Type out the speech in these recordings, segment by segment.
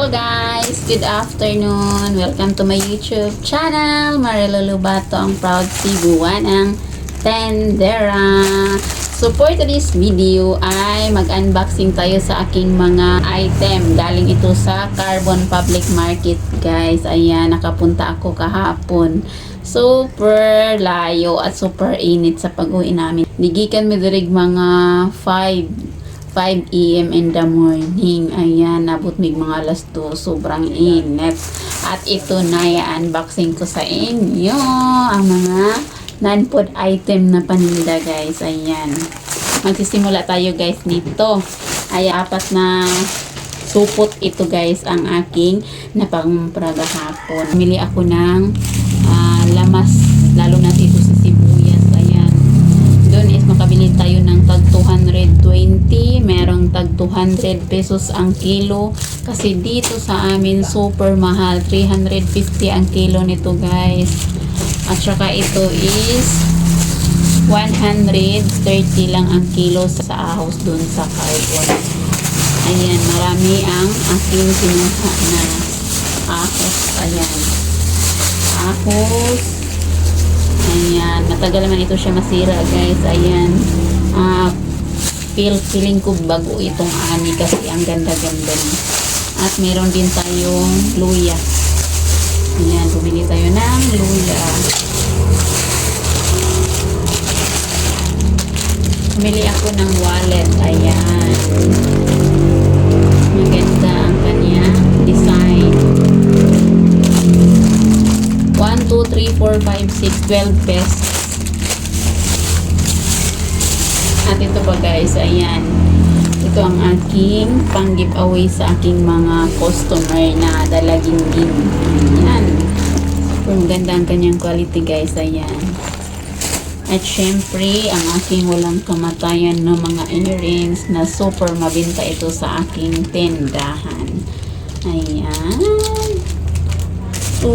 Hello guys! Good afternoon! Welcome to my YouTube channel. Marilo Lubato, ang proud Cebuan ang tendera. So for today's video ay mag-unboxing tayo sa aking mga item. Galing ito sa Carbon Public Market guys. Ayan, nakapunta ako kahapon. Super layo at super init sa pag-uwi namin. Nigikan mi dirig mga 5 AM in the morning. Ayan, nabot mig mga alas 2. Sobrang init. At ito na i-unboxing ko sa inyo ang mga non-food item na paninda guys. Ayan. Magsisimula tayo guys nito. Ay apat na supot ito guys ang aking napangumpra kahapon. Mili ako ng lamas. Lalo na dito sa sibuyas. Ayan. Doon is makabili tayo ng tag 220. Merong tag 200 pesos ang kilo. Kasi dito sa amin super mahal. 350 ang kilo nito guys. At saka ito is 130 lang ang kilo sa ahos dun sa Carbon. Ayan, marami ang aking kinuha na ahos. Ayan. Ahos. Ayan, matagal naman ito siya masira guys. Ayan. Feeling ko bago itong ani kasi ang ganda-ganda niya. At meron din tayong luya. Ayan, bumili tayo ng luya. Bumili ako ng wallet. Ayan. Maganda ang kanya design. 1, 2, 3, 4, 5, 6, 12 pesos. At ito pa guys, ayan. Ito ang aking pang-giveaway sa aking mga customer na dalaging-ging. Ayan. Super maganda ang kanyang quality guys. Ayan. At syempre, ang aking walang kamatayan na mga earrings na super mabenta ito sa aking tindahan. Ayan. 2,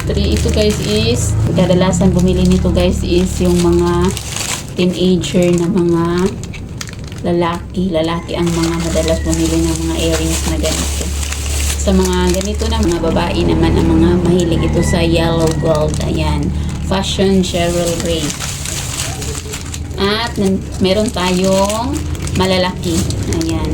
3. Ito guys is, kadalasan bumili nito guys is yung mga teenager na mga lalaki ang mga madalas bumili ng mga earrings na ganito. Sa mga ganito na mga babae naman ang mga mahilig ito sa yellow gold. Ayan. Fashion Cheryl Gray. At meron tayong malalaki. Ayan.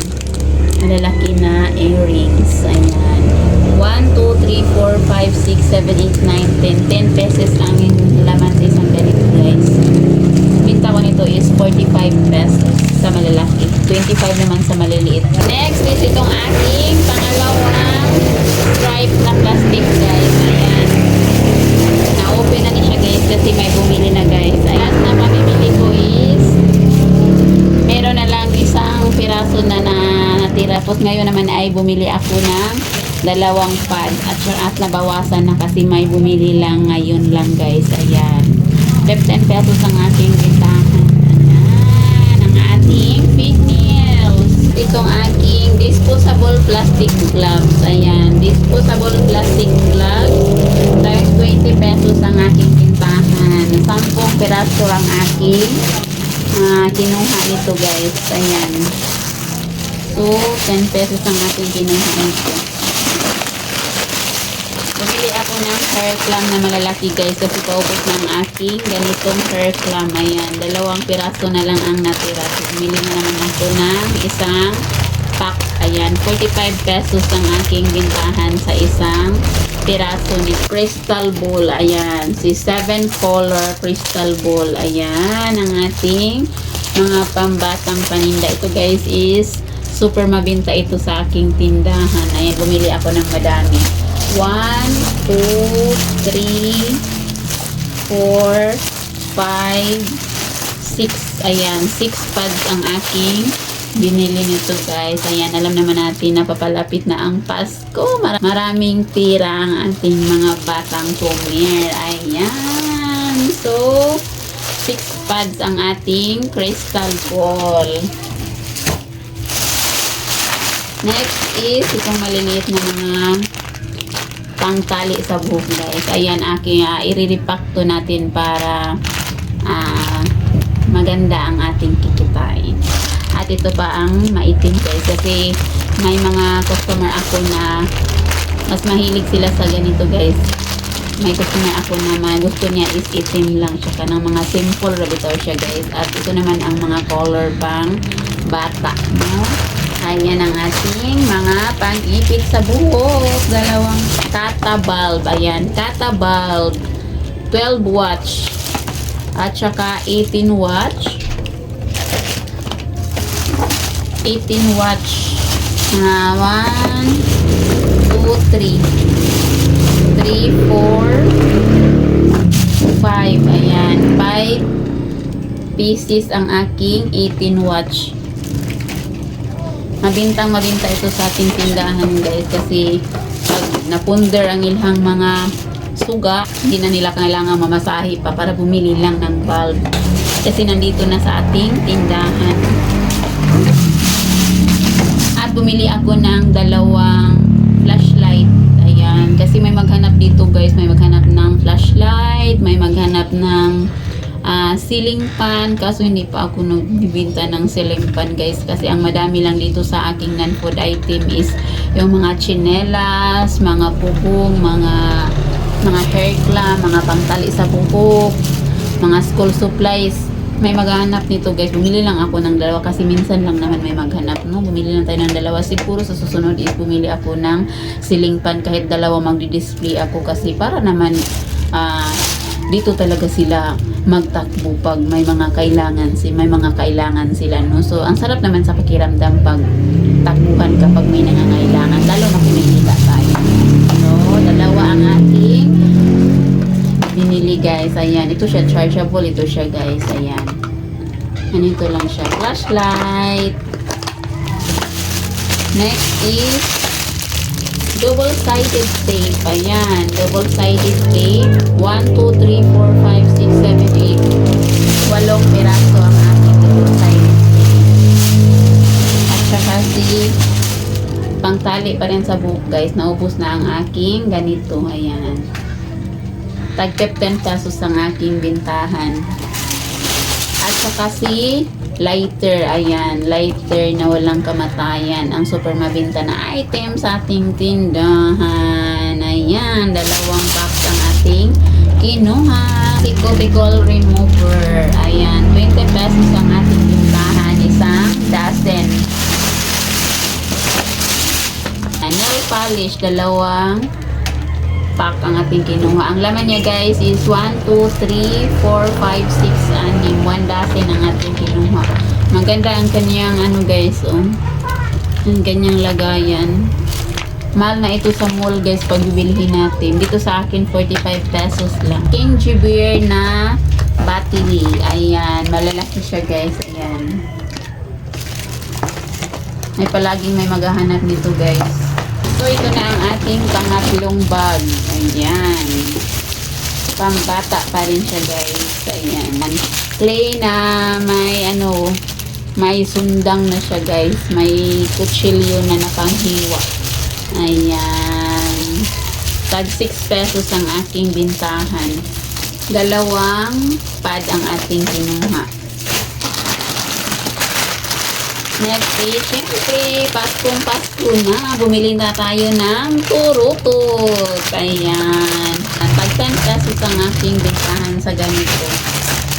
Malalaki na earrings. Ayan. 1, 2, 3, 4, 5, 6, 7, 8, 9, 10. 10 pesos ang laman sa isang ganito guys. Binta ko nito is 45 pesos sa malalaki. 25 naman sa maliliit. Next is itong aking pangalawang stripe na plastic guys. Ayan. Na-open na niya guys kasi may bumili na guys. Last na pamimili ko is meron na lang isang piraso na natira. Tapos ngayon naman ay bumili ako ng dalawang pad at nabawasan na kasi may bumili lang ngayon lang guys. Ayan. 15 pesos ang aking bintahan. Ayan. Ang ating fingernails. Itong aking disposable plastic gloves. Ayan. Disposable plastic gloves. Times 20 pesos ang aking bintahan. 10 peraso ang aking kinuha nito guys. Ayan. So, 10 pesos ang aking kinuha nito. Bumili ako ng hair clamp na malalaki guys kasi paubos ng aking ganitong hair clamp. Ayan, dalawang piraso na lang ang natira. So, bumili na naman ako ng isang pack. Ayan, 45 pesos ang aking bintahan sa isang piraso ni crystal ball. Ayan, si 7 color crystal ball. Ayan, ang ating mga pambatang paninda. Ito guys is super mabenta ito sa aking tindahan. Ayan, bumili ako ng madami. 1, 2, 3, 4, 5, 6. Ayan, 6 pads ang aking binili nito guys. Ayan, alam naman natin na papalapit na ang Pasko. Maraming tira ang ating mga batang tumer. Ayan. So, 6 pads ang ating crystal ball. Next is itong maliliit na mga pangtali sa buhok guys. Ayan, aking i-repack to natin para maganda ang ating kikitain. At ito pa ang maitim guys. Kasi may mga customer ako na mas mahilig sila sa ganito guys. May customer ako na gusto niya is itim lang. Tsaka ng mga simple rabitaw siya guys. At ito naman ang mga color pang bata. No? Ayan ang ating mga pang-ipit sa buhok. Dalawang Kata bulb. Ayan, Kata bulb. 12 watch. At saka 18 watch. 18 watch. 1, 2, 3. 3, 4, 5. Ayan, 5 pieces ang aking 18 watch. Mabinta ito sa ating tindahan guys kasi pag napunder ang ilhang mga suga, hindi na nila kailangan mamasahe pa para bumili lang ng bulb kasi nandito na sa ating tindahan. At bumili ako ng 2 flashlight. Ayan, kasi may maghanap dito guys, may maghanap ng flashlight, may maghanap ng ceiling fan, kaso hindi pa ako nagbibinta ng ceiling fan guys kasi ang madami lang dito sa aking non-food item is yung mga tsinelas, mga bubong, mga hair clamp, mga pangtali sa buhok, mga school supplies. May maghanap nito guys, bumili lang ako ng 2 kasi minsan lang naman may maghanap, no? Bumili lang tayo ng 2, siguro sa susunod is bumili ako ng ceiling fan kahit 2 magdi-display ako kasi para naman dito talaga sila magtakbo pag may mga kailangan sila, no? So ang sarap naman sa pakiramdam pag takbuhan kapag may nangangailangan, lalo na kung may tayo. So 2 ang ating binili guys. Ayan, ito siya chargeable, ito siya guys. Ayan, ganito lang siya, flashlight. Next is double-sided tape. Ayan, double-sided tape. 1, 2, 3, 4, 5, 6, 7, 8. 8 piraso ang ating double-sided tape. At saka pangtali pa rin sa buhok guys. Naubos na ang aking ganito. Ayan. Tag 10 pesos ang aking bintahan. At saka lighter. Ayan, lighter na walang kamatayan. Ang super mabinta na item sa ating tindahan. Ayan, 2 box ang ating kinuha. Cuticle remover. Ayan, 20 pesos ang ating bintahan. Isang dozen. Nail polish, 2 pack ang ating kinuha. Ang laman niya guys is 1, 2, 3, 4, 5, 6, 6, 1 dozen ang ating kinuha. Maganda ang kanyang guys, oh. Ang kanyang lagayan. Mahal na ito sa mall guys pag bibilhin natin. Dito sa akin 45 pesos lang. King Beer na battery. Ayan, malalaki siya guys. Ayan. Palaging may maghahanap nito guys. So, ito na ang ating pangatlong bag. Ayan. Pambata pa rin siya guys. Ayan. Clay na may sundang na siya guys. May kutsilyo na napanghiwa. Ayan. Tag 6 pesos ang aking bintahan. 2 pad ang ating kinuha. Next is, syempre, Pasko na. Bumili na tayo ng turupot. Ayan. Tag 10 pesos ang aking bintahan sa ganito.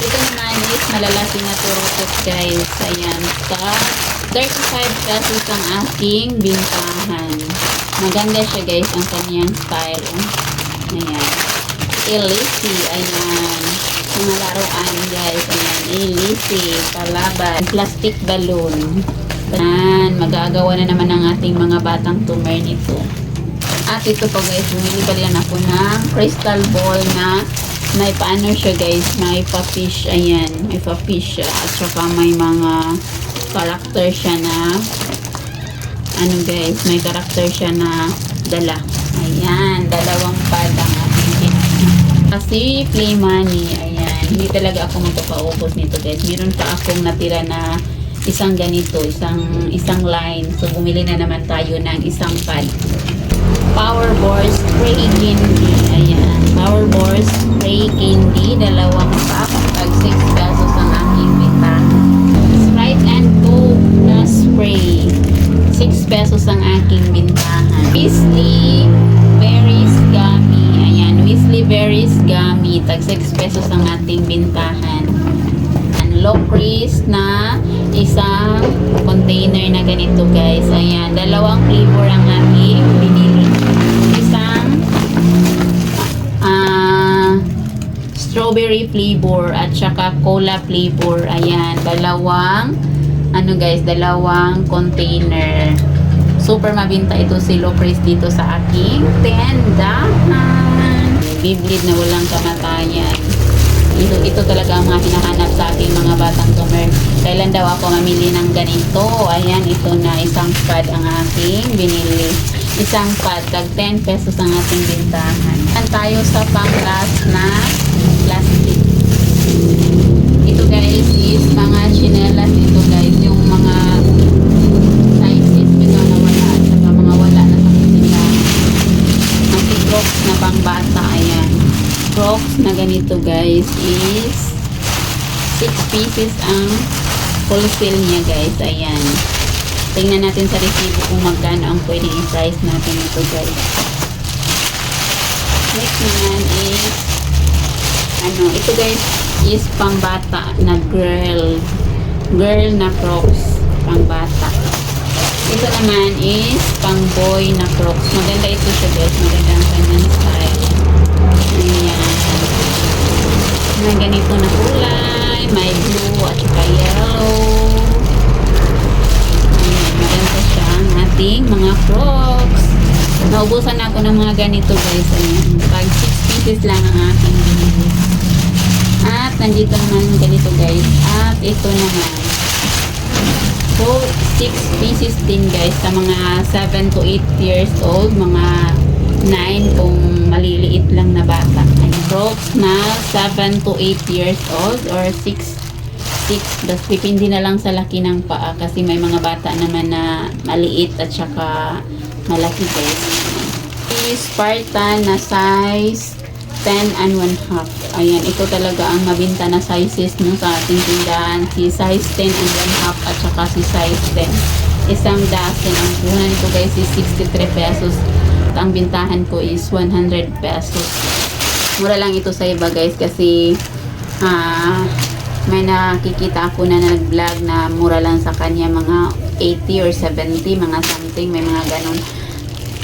Ito naman is malalaki na turupot guys. Ayan. Tag 35 pesos ang aking bintahan. Maganda siya guys ang kanyang style. Ayan. Elisi. Ayan. Mga laruan guys. Ayan. Elisi. Palaban. Plastic balloon. Ayan. Magagawa na naman ang ating mga batang tumer nito. At ito po guys. Bumili pa rin ako ng crystal ball na may paano siya guys. May pa-fish. Ayan. May pa-fish siya. At saka may mga character siya na guys. May character siya na dala. Ayan. 2 pad ang ating kinuha. Kasi play money. Ayan. Hindi talaga ako magpapaubos nito guys. Meron pa akong natira na isang ganito. Isang line. So bumili na naman tayo ng isang pad. Powerball spray candy. Ayan. Powerball spray candy. 2 pack. Tag 6 pesos ang aking bintahan. Sprite and Coke. spray. 6 pesos ang aking bintahan. Weasley Berries Gummy. Ayan, Weasley Berries Gummy. Tag 6 pesos ang ating bintahan. Locris na isang container na ganito guys. Ayan, dalawang flavor ang aking binili. Isang strawberry flavor at saka cola flavor. Ayan, dalawang dalawang container. Super mabinta ito si Locris dito sa aking tindahan. Beyblade na walang kamatayan. Ito talaga ang mga hinahanap sa aking mga batang tumer. Kailan daw ako mamili ng ganito? Ayan, ito na isang pad ang aking binili. Isang pad, tag 10 pesos ang ating bintahan. Yan tayo sa pang-last na plastic. Ito guys is mga chinelas. Ito guys, yung mga sizes ito na wala at saka mga wala na sa tindahan. Anti-crocs na pang-bata. Ayan. Crocs na ganito guys is 6 pieces ang wholesale niya guys. Ayan. Tingnan natin sa resibo kung magkano ang pwedeng i-price natin ito guys. Next naman is ito guys is pambata na girl na Crocs. Pambata. Ito naman is pang boy na Crocs. Maganda ito siya guys. Maganda ang kanyang style. Ayan. May ganito na kulay. May blue at saka yellow. Ayan. Maganda siya ang ating mga Crocs. Naubusan ako ng mga ganito guys. Ayan. Pag 6 pieces lang ang aking binili. At nandito naman ganito guys. At ito naman. So, 6 pieces din guys sa mga 7 to 8 years old. Mga 9 kung maliliit lang na bata. Ay, Crocs na 7 to 8 years old or 6. Basta depende na lang sa laki ng paa kasi may mga bata naman na maliit at saka malaki guys. Spartan na size 10 and 1/2. Ayan, ito talaga ang mabinta na sizes no, sa ating tindahan. Si size 10 and 1/2 at saka si size 10. Isang dozen. Ang punan ko guys is 63 pesos. Ang bintahan ko is 100 pesos. Mura lang ito sa iba guys kasi may nakikita ako na nag-vlog na mura lang sa kanya mga 80 or 70, mga something, may mga ganun.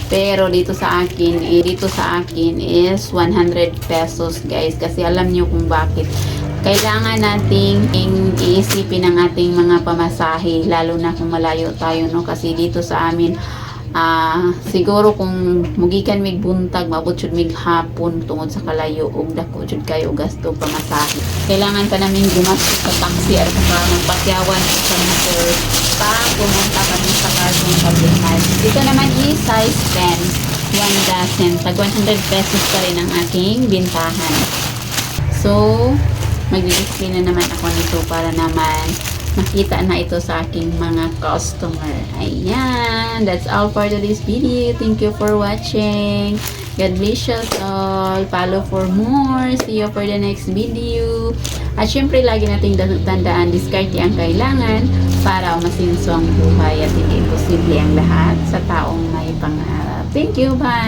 Pero dito sa akin is 100 pesos guys kasi alam niyo kung bakit. Kailangan nating iisipin ang ating mga pamasahe lalo na kung malayo tayo no kasi dito sa amin siguro kung mugikan mig buntag maabot jud mig hapon tungod sa kalayo ug dako jud kayo gasto pamasahe. Kailangan pa namin gumastos sa taxi at saka magpakyawan sa motor pa pumunta kami sa Carson Publican. Dito naman is size 10, 1 dozen. Tag 100 pesos pa rin ang aking bintahan. So, mag-display na naman ako nito para naman makita na ito sa aking mga customer. Ayan. That's all for today's video. Thank you for watching. God bless us all. Follow for more. See you for the next video. At syempre, lagi nating tandaan, diskarte ang kailangan para umasinso ang buhay at hindi posible ang lahat sa taong may pangarap. Thank you. Bye.